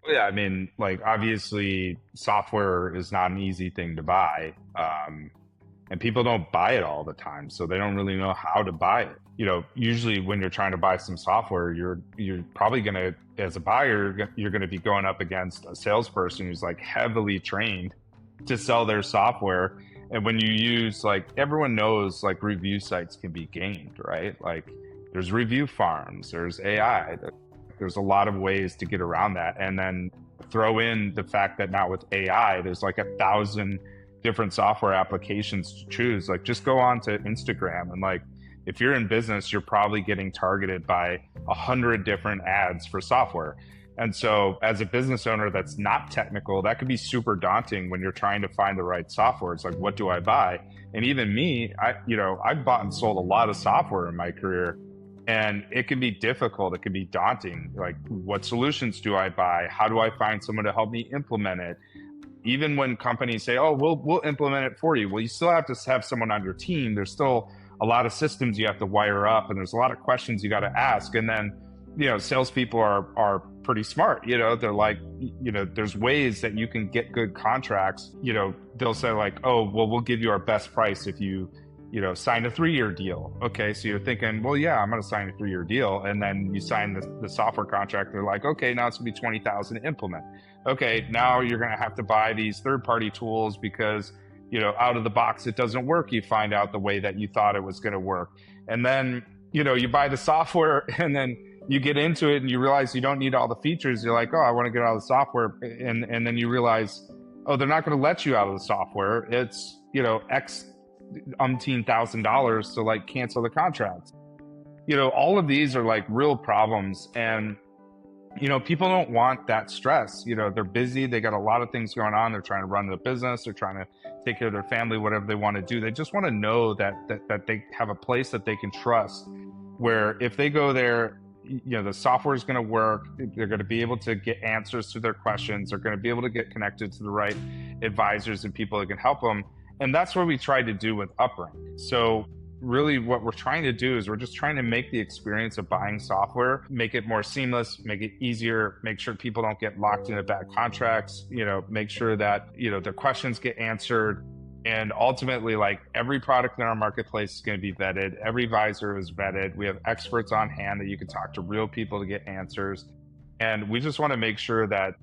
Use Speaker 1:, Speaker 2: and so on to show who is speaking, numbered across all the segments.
Speaker 1: Yeah, I mean, like obviously software is not an easy thing to buy. And people don't buy it all the time, so they don't really know how to buy it. Usually when you're trying to buy some software, you're probably gonna, as a buyer, you're gonna be going up against a salesperson who's like heavily trained to sell their software. And when you use, like, everyone knows like review sites can be gamed, right? Like there's review farms, there's AI, there's a lot of ways to get around that. And then throw in the fact that now with AI, there's like 1,000 different software applications to choose. Like just go on to Instagram and, like, if you're in business, you're probably getting targeted by 100 different ads for software. And so as a business owner that's not technical, that could be super daunting when you're trying to find the right software. It's like, what do I buy? And even me, I've bought and sold a lot of software in my career, and it can be difficult. It can be daunting. Like, what solutions do I buy? How do I find someone to help me implement it? Even when companies say, "Oh, we'll implement it for you," well, you still have to have someone on your team. There's still a lot of systems you have to wire up, and there's a lot of questions you got to ask. And then, salespeople are pretty smart. They're like, there's ways that you can get good contracts. They'll say like, "Oh, well, we'll give you our best price if you sign a 3-year deal." Okay, so you're thinking, well, yeah, I'm going to sign a 3-year deal, and then you sign the software contract. They're like, okay, now it's going to be 20,000 to implement. Okay, now you're going to have to buy these third-party tools because out of the box it doesn't work. You find out the way that you thought it was going to work, and then you buy the software, and then you get into it and you realize you don't need all the features. You're like, oh, I want to get out of the software, and then you realize, oh, they're not going to let you out of the software. It's X umpteen $1,000 to like cancel the contract. All of these are like real problems, and people don't want that stress. They're busy, they got a lot of things going on, they're trying to run the business, they're trying to take care of their family, whatever they want to do. They just want to know that they have a place that they can trust, where if they go there, the software is going to work. They're going to be able to get answers to their questions. They're going to be able to get connected to the right advisors and people that can help them. And that's what we tried to do with Uprank. So really what we're trying to do is we're just trying to make the experience of buying software, make it more seamless, make it easier, make sure people don't get locked into bad contracts, make sure that, their questions get answered. And ultimately, like, every product in our marketplace is going to be vetted. Every advisor is vetted. We have experts on hand that you can talk to, real people, to get answers. And we just want to make sure that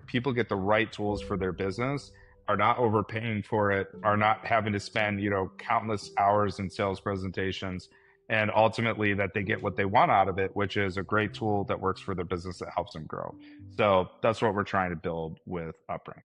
Speaker 1: people get the right tools for their business, are not overpaying for it, are not having to spend, countless hours in sales presentations, and ultimately that they get what they want out of it, which is a great tool that works for their business, that helps them grow. So that's what we're trying to build with Uprank.